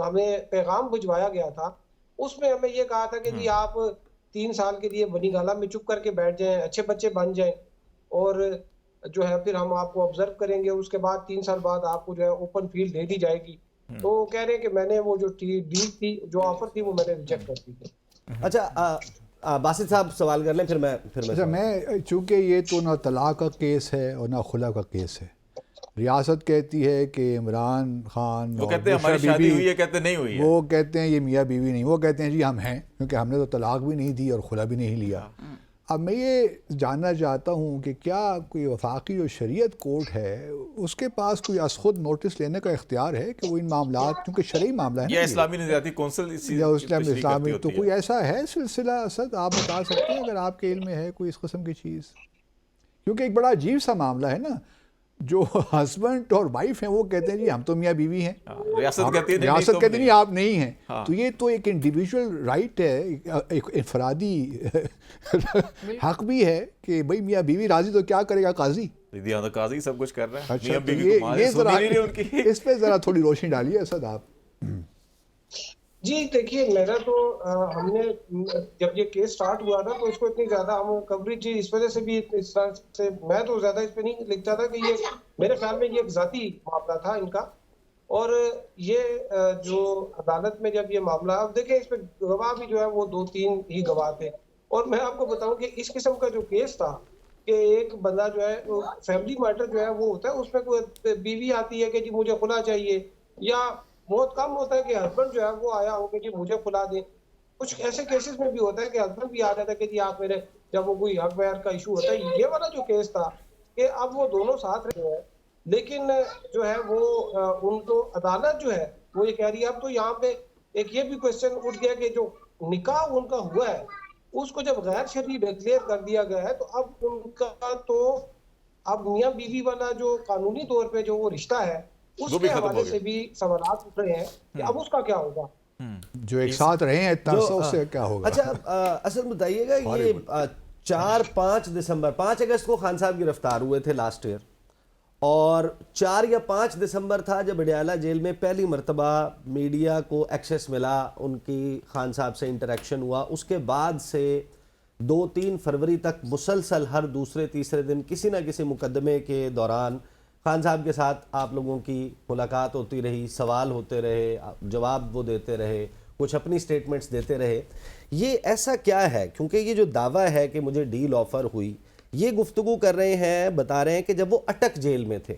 ہمیں پیغام بھجوایا گیا تھا اس میں ہمیں یہ کہا تھا کہ جی آپ 3 سال کے لیے بنی گالہ میں چپ کر کے بیٹھ جائیں، اچھے بچے بن جائیں، اور جو ہے پھر ہم آپ کو آبزرو کریں گے، اس کے بعد 3 سال بعد آپ کو جو ہے اوپن فیلڈ دے دی جائے گی. تو وہ کہہ رہے ہیں کہ میں نے وہ جو ڈیل تھی جو آفر تھی وہ میں نے ریجیکٹ کر دی تھی. اچھا باسط صاحب سوال کر لیں پھر میں چونکہ یہ تو نہ طلاق کا کیس ہے اور نہ خلا کا کیس ہے. ریاست کہتی ہے کہ عمران خان وہ کہتے ہیں ہماری شادی ہوئی ہے، کہتے نہیں ہوئی ہے، وہ کہتے ہیں یہ میاں بیوی نہیں، وہ کہتے ہیں جی ہم ہیں، کیونکہ ہم نے تو طلاق بھی نہیں دی اور خلا بھی نہیں لیا. اب میں یہ جاننا چاہتا ہوں کہ کیا کوئی وفاقی جو شریعت کورٹ ہے اس کے پاس کوئی از خود نوٹس لینے کا اختیار ہے کہ وہ ان معاملات، کیونکہ شرعی معاملہ ہے یا اسلامی نظریاتی کونسل یا اسلامی، تو کوئی ایسا ہے سلسلہ؟ اسد آپ بتا سکتے ہیں اگر آپ کے علم میں ہے کوئی اس قسم کی چیز؟ کیونکہ ایک بڑا عجیب سا معاملہ ہے نا، جو ہسبینڈ اور وائف ہیں وہ کہتے ہیں جی ہم تو میاں بیوی ہیں، ریاست کہتی ہے نہیں آپ نہیں ہیں. تو یہ تو ایک انڈیویجول رائٹ ہے، ایک انفرادی حق بھی ہے کہ بھئی میاں بیوی راضی تو کیا کرے گا قاضی؟ قاضی سب کچھ کر رہا ہے. اچھا اس پہ ذرا تھوڑی روشنی ڈالیے اسد آپ. جی دیکھیے میرا تو ہم نے جب یہ کیس سٹارٹ ہوا تھا تو اس کو اتنی زیادہ ہم کوریج اس وجہ سے بھی اس طرح سے میں تو زیادہ اس پہ نہیں لکھتا تھا کہ یہ میرے خیال میں یہ ایک ذاتی معاملہ تھا ان کا. اور یہ جو عدالت میں جب یہ معاملہ، اب دیکھیں اس پہ گواہ بھی جو ہے وہ 2-3 ہی گواہ تھے. اور میں آپ کو بتاؤں کہ اس قسم کا جو کیس تھا کہ ایک بندہ جو ہے فیملی میٹر جو ہے وہ ہوتا ہے، اس میں کوئی بیوی آتی ہے کہ جی مجھے خلا چاہیے، یا بہت کم ہوتا ہے کہ ہسبینڈ جو ہے وہ آیا ہو کہ جی مجھے کھلا دیں. کچھ ایسے کیسز میں بھی ہوتا ہے کہ ہسبینڈ بھی آ جاتا ہے کہ جی آپ میرے، جب وہ کوئی حق بیان کا ایشو ہوتا ہے. یہ والا جو کیس تھا کہ اب وہ دونوں ساتھ رہے ہیں، لیکن جو ہے وہ ان کو عدالت جو ہے وہ یہ کہہ رہی ہے. اب تو یہاں پہ ایک یہ بھی کوشچن اٹھ گیا کہ جو نکاح ان کا ہوا ہے اس کو جب غیر شرعی ڈکلیئر کر دیا گیا ہے تو اب ان کا تو اب میاں بیوی والا جو قانونی طور پہ جو وہ رشتہ ہے اس کے حوالے سے بھی سوالات اٹھ رہے ہیں کہ اب اس کا کیا ہوگا، جو ایک ساتھ رہے ہیں اتنا عرصہ، اس سے کیا ہوگا. اچھا اصل بتائیے گا یہ 4-5 دسمبر 5 اگست کو خان صاحب گرفتار ہوئے تھے لاسٹ ایئر، اور 4 یا 5 دسمبر تھا جب اڈیالہ جیل میں پہلی مرتبہ میڈیا کو ایکسیس ملا، ان کی خان صاحب سے انٹریکشن ہوا. اس کے بعد سے 2-3 فروری تک مسلسل ہر دوسرے تیسرے دن کسی نہ کسی مقدمے کے دوران خان صاحب کے ساتھ آپ لوگوں کی ملاقات ہوتی رہی، سوال ہوتے رہے، جواب وہ دیتے رہے، کچھ اپنی سٹیٹمنٹس دیتے رہے. یہ ایسا کیا ہے؟ کیونکہ یہ جو دعویٰ ہے کہ مجھے ڈیل آفر ہوئی، یہ گفتگو کر رہے ہیں، بتا رہے ہیں کہ جب وہ اٹک جیل میں تھے،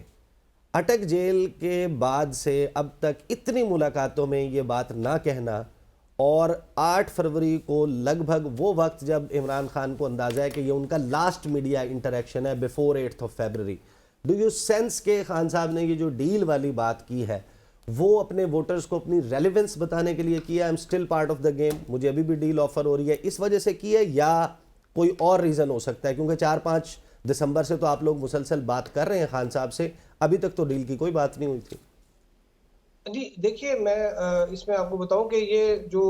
اٹک جیل کے بعد سے اب تک اتنی ملاقاتوں میں یہ بات نہ کہنا، اور 8 فروری کو لگ بھگ وہ وقت جب عمران خان کو اندازہ ہے کہ یہ ان کا لاسٹ میڈیا انٹریکشن ہے before 8 February. Do you sense کہ خان صاحب نے یہ جو ڈیل والی بات کی ہے وہ اپنے ووٹرز کو اپنی ریلیونس بتانے کے لیے کیا, I am still part of the game, مجھے ابھی بھی ڈیل آفر ہو رہی ہے, اس وجہ سے کی ہے, یا کوئی اور ریزن ہو سکتا ہے؟ کیونکہ 4-5 دسمبر سے تو آپ لوگ مسلسل بات کر رہے ہیں خان صاحب سے, ابھی تک تو ڈیل کی کوئی بات نہیں ہوئی تھی. جی دیکھیے, میں اس میں آپ کو بتاؤں کہ یہ جو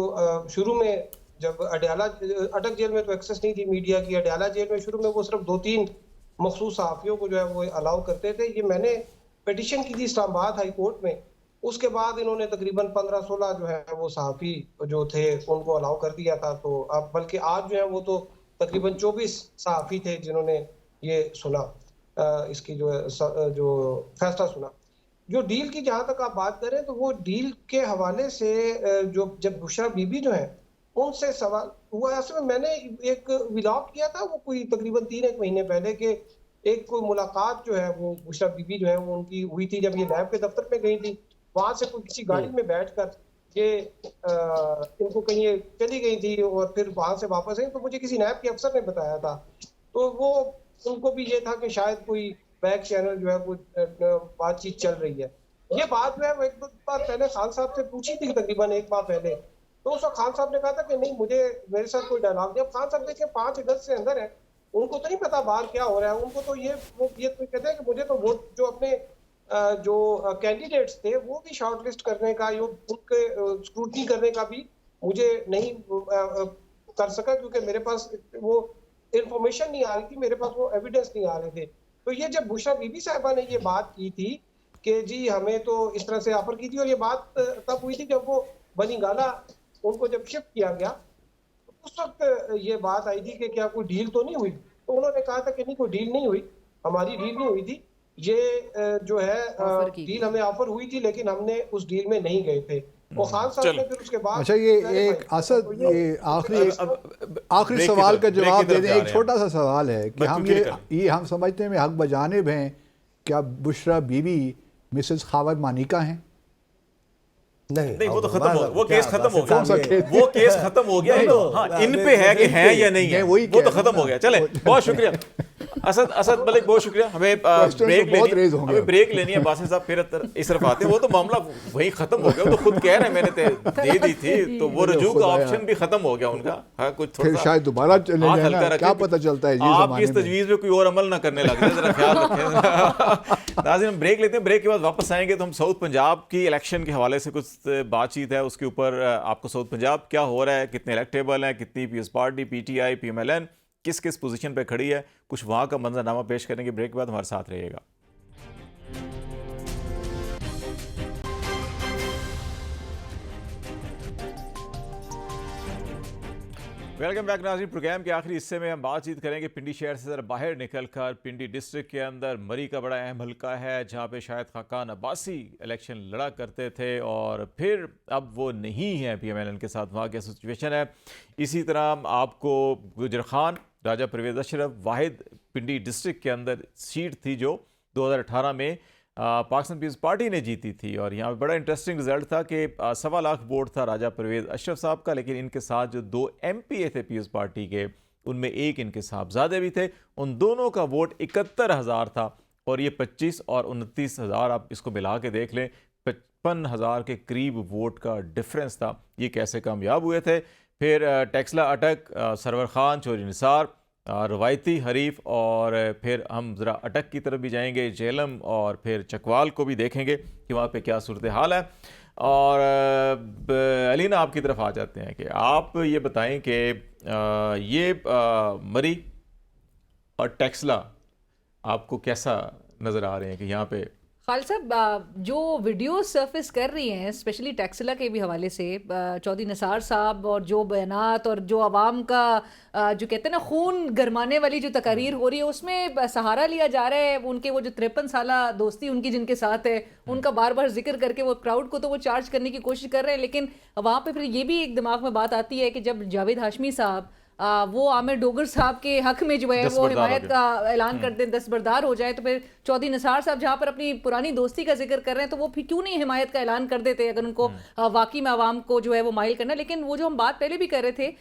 شروع میں جب اڈیالہ اٹک جیل میں تو ایکسس نہیں تھی میڈیا کی, اڈیالہ جیل میں شروع میں وہ صرف 2-3 مخصوص صحافیوں کو جو ہے وہ الاؤ کرتے تھے. یہ میں نے پیٹیشن کی تھی اسلام آباد ہائی کورٹ میں, اس کے بعد انہوں نے تقریباً 15-16 جو ہے وہ صحافی جو تھے ان کو الاؤ کر دیا تھا. تو اب بلکہ آج جو ہے وہ تو تقریباً 24 صحافی تھے جنہوں نے یہ سنا, اس کی جو فیصلہ سنا. جو ڈیل کی جہاں تک آپ بات کریں تو وہ ڈیل کے حوالے سے جو جب بشرا بی بی جو ہیں ان سے سوال ہوا, اصل میں نے ایک ولاگ کیا تھا وہ کوئی تقریباً 3-1 مہینے پہلے, کہ ایک کوئی ملاقات جو ہے وہ بشرا بی بی جو ہے وہ ان کی ہوئی تھی جب یہ نیب کے دفتر میں گئی تھی. وہاں سے کوئی کسی گاڑی میں بیٹھ کر یہ ان کو کہیں چلی گئی تھی اور پھر وہاں سے واپس آئی, تو مجھے کسی نیب کے افسر نے بتایا تھا. تو وہ ان کو بھی یہ تھا کہ شاید کوئی بیک چینل جو ہے وہ بات چیت چل رہی ہے. یہ بات جو ہے وہ 1-2 بار پہلے خان صاحب سے پوچھی تھی, تقریباً 1 ماہ پہلے, تو اس وقت خان صاحب نے کہا تھا کہ نہیں میرے ساتھ کوئی ڈائلاگ نہیں. اب خان صاحب دیکھیں 5 اگست سے اندر ہے, ان کو تو نہیں پتا باہر کیا ہو رہا ہے. ان کو تو یہ کہتے ہیں کہ مجھے تو وہ جو اپنے جو کینڈیڈیٹس تھے وہ بھی شارٹ لسٹ کرنے کا, ان کے اسکروٹنی کرنے کا بھی مجھے نہیں کر سکا, کیونکہ میرے پاس وہ انفارمیشن نہیں آ رہی تھی, میرے پاس وہ ایویڈنس نہیں آ رہے تھے. تو یہ جب بشرا بی بی صاحبہ نے یہ بات کی تھی کہ جی ہمیں تو اس طرح سے آفر کی تھی, اور یہ بات تب ہوئی تھی جب وہ بنی گالا ان کو جب شفٹ کیا گیا, اس وقت یہ بات آئی تھی کہ کیا کوئی ڈیل تو نہیں ہوئی. تو انہوں نے کہا تھا کہ نہیں کوئی ڈیل نہیں ہوئی, ہماری ڈیل نہیں ہوئی تھی, یہ جو ہے ڈیل ہمیں آفر ہوئی تھی لیکن ہم نے اس ڈیل میں نہیں گئے تھے. اور خان صاحب نے پھر اس کے بعد اچھا یہ ایک اسد آخری سوال کا جواب دے دیں. ایک چھوٹا سا سوال ہے کہ ہم سمجھتے ہیں حق بجانب ہیں, کیا بشرا بی بی مسز خاوند مانیکا ہیں؟ نہیں وہ تو ختم ہو, وہ کیس ختم ہو گیا, وہ کیس ختم ہو گیا. ہاں ان پہ ہے کہ ہیں یا نہیں ہے, وہ تو ختم ہو گیا. چلیں بہت شکریہ اسد ملک, بہت شکریہ. ہمیں بریک لینی ہے. باسل صاحب پھر اس طرف آتے ہیں, وہ تو معاملہ وہی ختم ہو گیا, وہ تو خود کہہ رہے ہیں میں نے دے دی تھی, تو وہ رجوع کا آپشن بھی ختم ہو گیا ان کا. ہاں کچھ تھوڑا سا شاید دوبارہ چلے جائیں, کیا پتہ چلتا ہے آپ کی اس تجویز پہ کوئی اور عمل نہ کرنے لگ جائے, ذرا خیال رکھیں. ناظرین ہم بریک لیتے ہیں, بریک کے بعد واپس آئیں گے تو ہم ساؤتھ پنجاب کی الیکشن کے حوالے سے کچھ بات چیت ہے اس کے اوپر. آپ کو ساؤتھ پنجاب کیا ہو رہا ہے, کتنے الیکٹیبل ہیں, کتنی Peoples Party, P T I, P M L N کس پوزیشن پہ کھڑی ہے, کچھ وہاں کا منظرنامہ پیش کریں گے. بریک کے بعد ہمارے ساتھ رہیے گا. ویلکم بیک ناظرین. پروگرام کے آخری حصے میں ہم بات چیت کریں گے پنڈی شہر سے ذرا باہر نکل کر. پنڈی ڈسٹرکٹ کے اندر مری کا بڑا اہم حلقہ ہے جہاں پہ شاہد خاقان عباسی الیکشن لڑا کرتے تھے اور پھر اب وہ نہیں ہیں پی ایم ایل این کے ساتھ, وہاں کیا سچویشن ہے. اسی طرح آپ کو گجر خان, راجہ پرویز اشرف, واحد پنڈی ڈسٹرکٹ کے اندر سیٹ تھی جو 2018 میں پاکستان پیپلز پارٹی نے جیتی تھی, اور یہاں پہ بڑا انٹرسٹنگ رزلٹ تھا کہ 1.25 لاکھ ووٹ تھا راجہ پرویز اشرف صاحب کا, لیکن ان کے ساتھ جو 2 ایم پی اے تھے پیپلز پارٹی کے, ان میں ایک ان کے صاحبزادے بھی تھے, ان دونوں کا ووٹ 71,000 تھا, اور یہ 25 اور 29,000 آپ اس کو ملا کے دیکھ لیں, 55,000 کے قریب ووٹ کا ڈفرنس تھا. یہ کیسے کامیاب ہوئے تھے؟ پھر ٹیکسلا اٹک, سرور خان, چوری نثار, روایتی حریف, اور پھر ہم ذرا اٹک کی طرف بھی جائیں گے, جیلم اور پھر چکوال کو بھی دیکھیں گے کہ وہاں پہ کیا صورتحال ہے. اور علینا آپ کی طرف آ جاتے ہیں کہ آپ یہ بتائیں کہ یہ مری اور ٹیکسلا آپ کو کیسا نظر آ رہے ہیں کہ یہاں پہ خالد صاحب جو ویڈیوز سرفس کر رہی ہیں اسپیشلی ٹیکسلا کے بھی حوالے سے, چودھری نثار صاحب اور جو بیانات اور جو عوام کا جو کہتے ہیں نا خون گرمانے والی جو تقاریر ہو رہی ہے, اس میں سہارا لیا جا رہا ہے ان کے وہ جو 53 سالہ دوستی ان کی جن کے ساتھ ہے, ان کا بار بار ذکر کر کے وہ کراؤڈ کو تو وہ چارج کرنے کی کوشش کر رہے ہیں. لیکن وہاں پہ پھر یہ بھی ایک دماغ میں بات آتی ہے کہ جب جاوید ہاشمی صاحب وہ عامر ڈوگر صاحب کے حق میں جو ہے وہ حمایت کا اعلان کر دیں, دستبردار ہو جائے, تو پھر چودھری نثار صاحب جہاں پر اپنی پرانی دوستی کا ذکر کر رہے ہیں تو وہ پھر کیوں نہیں حمایت کا اعلان کر دیتے اگر ان کو واقعی میں عوام کو جو ہے وہ مائل کرنا. لیکن وہ جو ہم بات پہلے بھی کر رہے تھے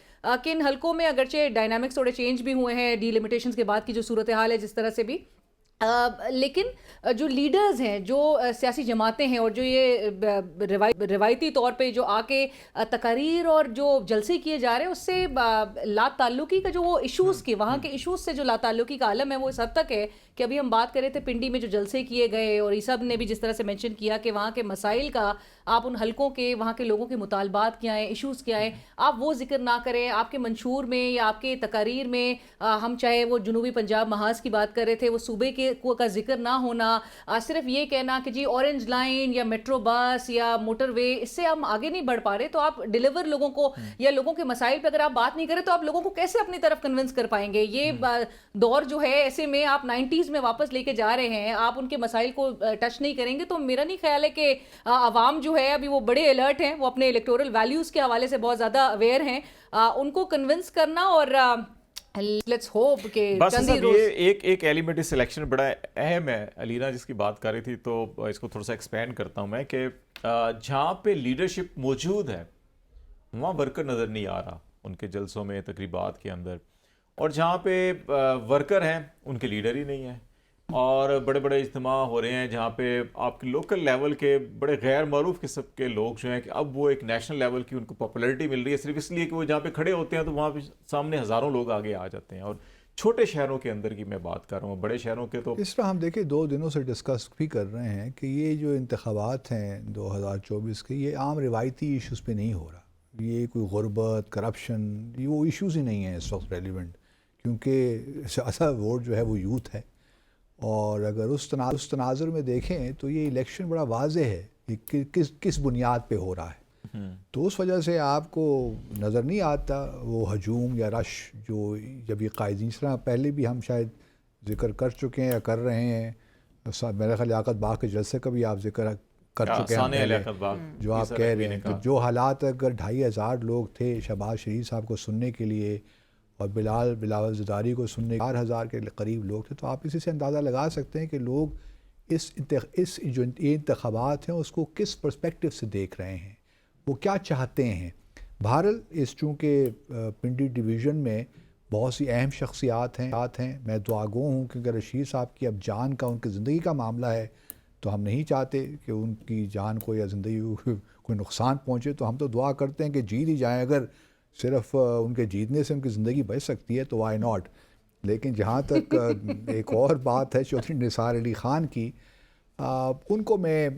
کہ ان حلقوں میں اگرچہ ڈائنامکس تھوڑے چینج بھی ہوئے ہیں ڈی لمیٹیشنز کے بعد کی جو صورتحال ہے جس طرح سے بھی, لیکن جو لیڈرز ہیں، جو سیاسی جماعتیں ہیں، اور جو یہ روایتی طور پہ جو آ کے تقاریر اور جو جلسے کیے جا رہے ہیں، اس سے لا تعلقی کا جو وہ ایشوز کے وہاں کے ایشوز سے جو لا تعلقی کا عالم ہے وہ اس حد تک ہے کہ ابھی ہم بات کر رہے تھے پنڈی میں جو جلسے کیے گئے، اور یہ سب نے بھی جس طرح سے مینشن کیا کہ وہاں کے مسائل کا، آپ ان حلقوں کے وہاں کے لوگوں کے مطالبات کیا ہیں، ایشوز کیا ہیں، آپ وہ ذکر نہ کریں. آپ کے منشور میں یا آپ کے تقاریر میں ہم چاہے وہ جنوبی پنجاب محاذ کی بات کر رہے تھے، وہ صوبے کے کا ذکر نہ ہونا، صرف یہ کہنا کہ جی اورنج لائن یا میٹرو بس یا موٹر وے، اس سے ہم آگے نہیں بڑھ پا رہے. تو آپ ڈیلیور لوگوں کو یا لوگوں کے مسائل پہ اگر آپ بات نہیں کریں تو آپ لوگوں کو کیسے اپنی طرف کنونس کر پائیں گے؟ یہ دور جو ہے، ایسے میں آپ 90s میں واپس لے کے جا رہے ہیں، آپ ان کے مسائل کو ٹچ نہیں کریں گے. تو میرا نہیں خیال ہے کہ عوام جو ہے ابھی وہ بڑے الرٹ ہیں، وہ اپنے الیکٹورل ویلیوز کے حوالے سے بہت زیادہ اویئر ہیں. ان کو کنونس کرنا اور لیٹس ہوپ کہ بس یہ ایک ایلیمنٹ اس الیکشن بڑا اہم ہے. علینا جس کی بات کر رہی تھی تو اس کو تھوڑا سا ایکسپینڈ کرتا ہوں میں کہ جہاں پہ لیڈرشپ موجود ہے وہاں ورکر نظر نہیں آ رہا ان کے جلسوں میں، تقریبات کے اندر، اور جہاں پہ ورکر ہیں ان کے لیڈر ہی نہیں ہیں. اور بڑے بڑے اجتماع ہو رہے ہیں جہاں پہ آپ کے لوکل لیول کے بڑے غیر معروف قسم کے لوگ جو ہیں کہ اب وہ ایک نیشنل لیول کی ان کو پاپولیرٹی مل رہی ہے صرف اس لیے کہ وہ جہاں پہ کھڑے ہوتے ہیں تو وہاں پہ سامنے ہزاروں لوگ آگے آ جاتے ہیں. اور چھوٹے شہروں کے اندر کی میں بات کر رہا ہوں، بڑے شہروں کے تو اس طرح ہم دیکھیں 2 دنوں سے ڈسکس بھی کر رہے ہیں کہ یہ جو انتخابات ہیں 2024 کے، یہ عام روایتی ایشوز پہ نہیں ہو رہا. یہ کوئی غربت، کرپشن، یہ وہ ایشوز ہی نہیں ہیں اس وقت ریلیونٹ، کیونکہ اصل ووٹ جو ہے وہ یوتھ ہے. اور اگر اس تناظر میں دیکھیں تو یہ الیکشن بڑا واضح ہے کہ کس بنیاد پہ ہو رہا ہے. تو اس وجہ سے آپ کو نظر نہیں آتا وہ ہجوم یا رش جو جب یہ قائدین، اس طرح پہلے بھی ہم شاید ذکر کر چکے ہیں یا کر رہے ہیں. میرا خیال لیاقت باغ کے جلسے کا بھی آپ ذکر کر چکے ہیں جو آپ کہہ رہے ہیں کہ جو حالات اگر 2500 لوگ تھے شہباز شریف صاحب کو سننے کے لیے اور بلاول زرداری کو سننے 4000 کے قریب لوگ تھے، تو آپ اسی سے اندازہ لگا سکتے ہیں کہ لوگ اس جو انتخابات ہیں اس کو کس پرسپیکٹیو سے دیکھ رہے ہیں، وہ کیا چاہتے ہیں. بہرحال اس چونکہ پنڈی ڈویژن میں بہت سی اہم شخصیات ہیں. میں دعاگو ہوں کہ اگر رشید صاحب کی اب جان کا، ان کی زندگی کا معاملہ ہے تو ہم نہیں چاہتے کہ ان کی جان کو یا زندگی کو کوئی نقصان پہنچے. تو ہم تو دعا کرتے ہیں کہ جیت ہی جائیں. اگر صرف ان کے جیتنے سے ان کی زندگی بچ سکتی ہے تو وائی ناٹ. لیکن جہاں تک ایک اور بات ہے چودھری نثار علی خان کی، ان کو میں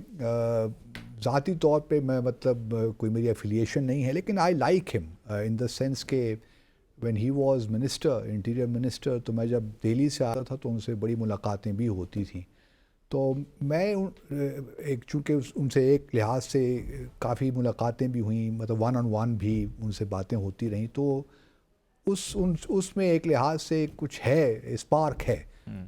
ذاتی طور پہ میں مطلب کوئی میری ایفیلیشن نہیں ہے، لیکن آئی لائک ہم ان دا سینس کہ when he was minister, interior minister, تو میں جب دہلی سے آتا تھا تو ان سے بڑی ملاقاتیں بھی ہوتی تھیں. تو میں چونکہ ان سے ایک لحاظ سے کافی ملاقاتیں بھی ہوئیں، مطلب 1 on 1 بھی ان سے باتیں ہوتی رہیں، تو اس میں ایک لحاظ سے کچھ ہے، اسپارک ہے.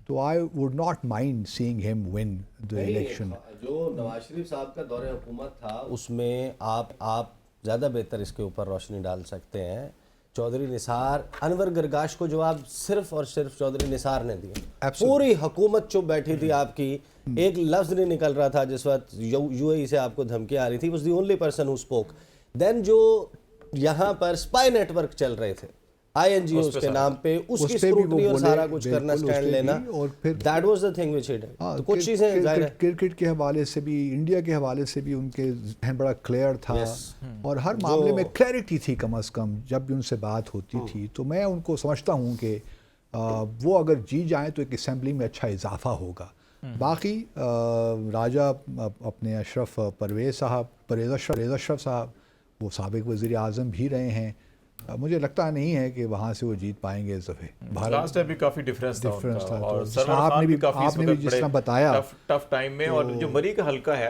تو آئی ووڈ ناٹ مائنڈ سینگ ہم ون دی الیکشن. جو نواز شریف صاحب کا دور حکومت تھا اس میں آپ زیادہ بہتر اس کے اوپر روشنی ڈال سکتے ہیں. چودھری نثار، انور گرگاش کو جواب صرف اور صرف چودھری نثار نے دیا. پوری حکومت چپ بیٹھی تھی آپ کی، ایک لفظ نہیں نکل رہا تھا. جس وقت یو اے ای سے آپ کو دھمکی آ رہی تھی، was the only person who spoke. Then جو یہاں پر اسپائی نیٹ ورک چل رہے تھے INGOs کے نام پہ، اس کی اسکروٹنی اور سارا کچھ کرنا، اسٹینڈ لینا، that was the thing which had. تو کچھ چیزیں کرکٹ کے حوالے سے بھی، انڈیا کے حوالے سے بھی ان کے ذہن بڑا کلیئر تھا، اور ہر معاملے میں کلیئرٹی تھی کم از کم جب بھی ان سے بات ہوتی تھی. تو میں ان کو سمجھتا ہوں کہ وہ اگر جی جائیں تو ایک اسمبلی میں اچھا اضافہ ہوگا. باقی راجہ اپنے پرویز اشرف صاحب وہ سابق وزیر اعظم بھی رہے ہیں. مجھے لگتا نہیں ہے کہ وہاں سے وہ جیت پائیں گے اس دفعہ. لاسٹ ٹائم بھی کافی ڈفرینس تھا اور آپ نے بھی جس طرح بتایا ٹف ٹائم میں. اور جو مری کا حلقہ ہے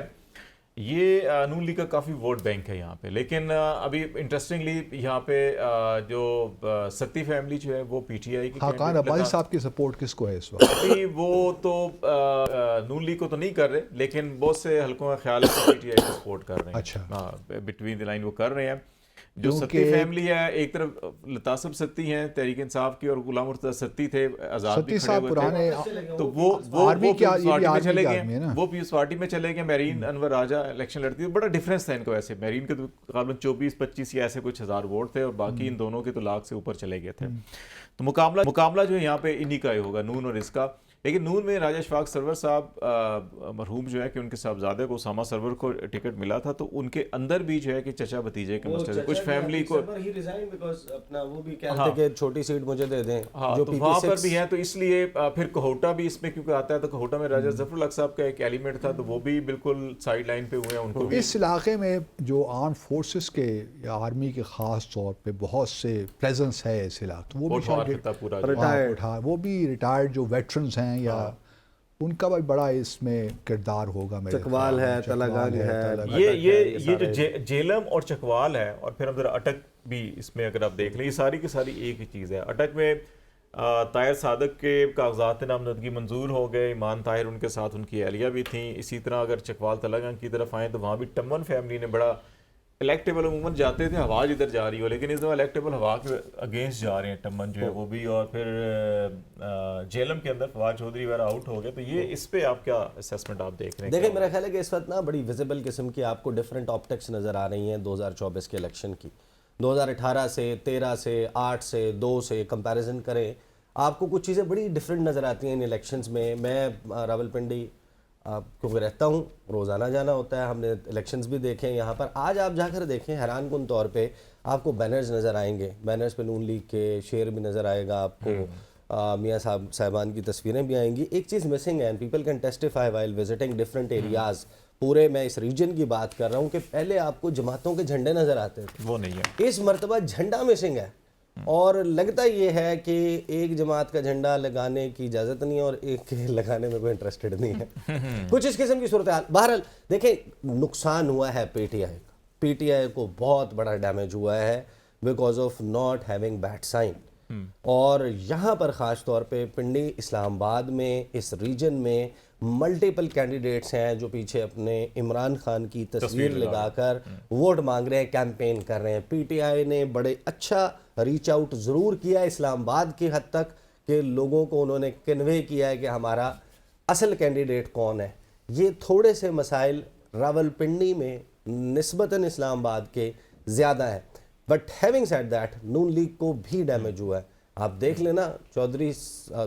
یہ نون لیگ کا کافی ووٹ بینک ہے یہاں پہ. لیکن ابھی انٹرسٹنگلی یہاں پہ جو ستی فیملی جو ہے وہ PTI کی، خاقان عباسی صاحب کی سپورٹ کس کو ہے اس وقت؟ وہ تو نون لیگ کو تو نہیں کر رہے، لیکن بہت سے حلقوں کا خیال ہے PTI کو سپورٹ کر رہے ہیں. اچھا، بٹوین دی لائن وہ کر رہے ہیں. جو ستی فیملی ہے، ایک طرف لطاسب ستی ہیں تحریک انصاف کی، اور غلام مرتضیٰ ستی تھے، آزاد بھی کھڑے ہوئے تھے، تو وہ پیپلز پارٹی میں چلے گئے. مہرین انور راجہ الیکشن لڑتی ہے. بڑا ڈفرینس تھا ان کو. ایسے مہرین کے تو غالباً 24-25 یا ایسے کچھ ہزار ووٹ تھے، اور باقی ان دونوں کے تو لاکھ سے اوپر چلے گئے تھے. تو مقابلہ جو ہے یہاں پہ انہی کا ہی ہوگا، نون اور اس کا. لیکن نون میں راجہ اشفاق سرور صاحب مرحوم جو ہے کہ ان کے صاحبزادے کو اسامہ سرور کو ٹکٹ ملا تھا، تو ان کے اندر بھی جو ہے کہ چچا بھتیجے کے مسئلے کچھ فیملی کو وہ بھی کہتے کہ چھوٹی سیٹ مجھے دے دیں، جو وہاں پر بھی ہیں، تو اس لیے پھر کوہوٹا بھی اس میں کیونکہ آتا ہے، تو کوہوٹا میں راجہ ظفر الحق صاحب کا ایک ایلیمنٹ تھا، تو وہ بھی بالکل سائیڈ لائن پہ ہوئے ہیں، ان کو بھی اس علاقے میں جو آرم فورسز کے یا آرمی کے خاص طور پہ بہت سے پریزنس ہے اس علاقے، وہ بھی ریٹائرڈ جو ویٹرنز ہیں یا ان کا بھی بڑا اس میں کردار ہوگا۔ چکوال ہے، تلگنگ ہے، یہ جو جیلم اور چکوال ہے، اور پھر ہم ذرا اٹک بھی اس میں اگر آپ دیکھ لیں، یہ ساری کی ساری ایک ہی چیز ہے۔ اٹک میں طاہر صادق کے کاغذات نامزدگی منظور ہو گئے، ایمان طاہر ان کے ساتھ ان کی اہلیہ بھی تھیں۔ اسی طرح اگر چکوال تلنگانگ کی طرف آئیں تو وہاں بھی ٹمن فیملی نے بڑا الیکٹیبل، عموماً جاتے تھے ہوا جدھر جا رہی ہو، لیکن اس دفعہ الیکٹیبل ہوا کے اگینسٹ جا رہے ہیں ٹمن جو ہے وہ بھی، اور پھر جیلم کے اندر فواد چودھری وغیرہ آؤٹ ہو گئے۔ تو یہ اس پہ آپ کیا اسیسمنٹ آپ دیکھ رہے ہیں؟ دیکھیں میرا خیال ہے کہ اس وقت نا بڑی ویزیبل قسم کی آپ کو ڈفرینٹ آپٹکس نظر آ رہی ہیں 2024 کے الیکشن کی۔ 2018 سے 13 سے 8 سے 2 سے کمپیریزن کریں، آپ کو کچھ چیزیں بڑی ڈفرینٹ نظر آتی ہیں ان الیکشنز میں۔ میں راولپنڈی کیونکہ رہتا ہوں، روزانہ جانا ہوتا ہے، ہم نے الیکشنز بھی دیکھے ہیں یہاں پر۔ آج آپ جا کر دیکھیں، حیران کن طور پہ آپ کو بینرز نظر آئیں گے، بینرز پہ نون لیگ کے شیر بھی نظر آئے گا آپ کو، میاں صاحبان کی تصویریں بھی آئیں گی۔ ایک چیز مسنگ ہے، people can testify while visiting different areas, پورے میں اس ریجن کی بات کر رہا ہوں کہ پہلے آپ کو جماعتوں کے جھنڈے نظر آتے تھے، وہ نہیں ہے اس مرتبہ جھنڈا مسنگ ہے، اور لگتا یہ ہے کہ ایک جماعت کا جھنڈا لگانے کی اجازت نہیں ہے اور ایک کے لگانے میں کوئی انٹرسٹڈ نہیں ہے، کچھ اس قسم کی صورتحال۔ بہرحال دیکھیں، نقصان ہوا ہے پی ٹی آئی کا، پی ٹی آئی کو بہت بڑا ڈیمیج ہوا ہے because of not having bat sign, اور یہاں پر خاص طور پہ پنڈی اسلام آباد میں اس ریجن میں ملٹیپل کینڈیڈیٹس ہیں جو پیچھے اپنے عمران خان کی تصویر لگا کر ووٹ مانگ رہے ہیں، کیمپین کر رہے ہیں۔ پی ٹی آئی نے بڑے اچھا ریچ آؤٹ ضرور کیا اسلام آباد کی حد تک کہ لوگوں کو انہوں نے کنوے کیا ہے کہ ہمارا اصل کینڈیڈیٹ کون ہے۔ یہ تھوڑے سے مسائل راولپنڈی میں نسبتاً اسلام آباد کے زیادہ ہیں، but having said that Noon League کو بھی ڈیمیج ہوا ہے۔ آپ دیکھ لینا چودھری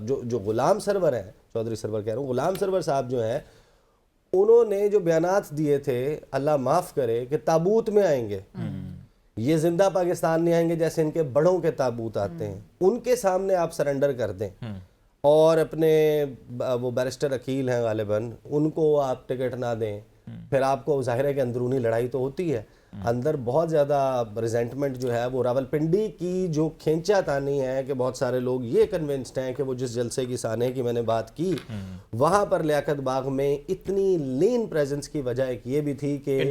جو غلام سرور ہیں، چودھری سرور کہہ رہا ہوں، غلام سرور صاحب جو ہیں، انہوں نے جو بیانات دیے تھے، اللہ معاف کرے، کہ تابوت میں آئیں گے، یہ زندہ پاکستان نہیں آئیں گے جیسے ان کے بڑوں کے تابوت آتے ہیں، ان کے سامنے آپ سرنڈر کر دیں، اور اپنے وہ بیرسٹر عقیل ہیں غالباً، ان کو آپ ٹکٹ نہ دیں، پھر آپ کو ظاہر ہے کہ اندرونی لڑائی تو ہوتی ہے، اندر بہت زیادہ ریزنٹمنٹ جو ہے وہ راولپنڈی کی جو کھینچا تانی ہے کہ بہت سارے لوگ یہ کنونسڈ ہیں کہ وہ جس جلسے کی سانے کی میں نے بات کی، وہاں پر لیاقت باغ میں اتنی لین پریزنس کی وجہ ایک یہ بھی تھی کہ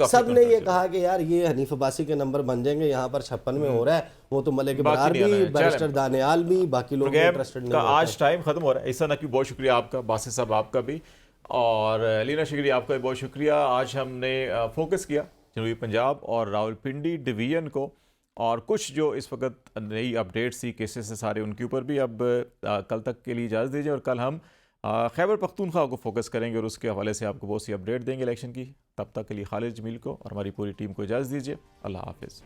سب نے یہ کہا کہ یار یہ حنیف عباسی کے نمبر بن جائیں گے، یہاں پر 56 میں ہو رہا ہے، وہ تو ملک برار بھی، بیرسٹر دانیال بھی، باقی لوگ انٹرسٹڈ نہیں۔ آج ٹائم ختم ہو رہا ہے، ایسا نہ کہ بہت شکریہ آپ کا، باسط صاحب آپ کا بھی، اور لینا شکریہ آپ کا بھی بہت شکریہ۔ آج ہم نے فوکس کیا جنوبی پنجاب اور راولپنڈی ڈویژن کو، اور کچھ جو اس وقت نئی اپڈیٹس تھی کیسز سے سارے ان کے اوپر بھی۔ اب کل تک کے لیے اجازت دیجیے، اور کل ہم خیبر پختونخوا کو فوکس کریں گے اور اس کے حوالے سے آپ کو بہت سی اپڈیٹ دیں گے الیکشن کی۔ تب تک کے لیے خالد جمیل کو اور ہماری پوری ٹیم کو اجازت دیجیے، اللہ حافظ۔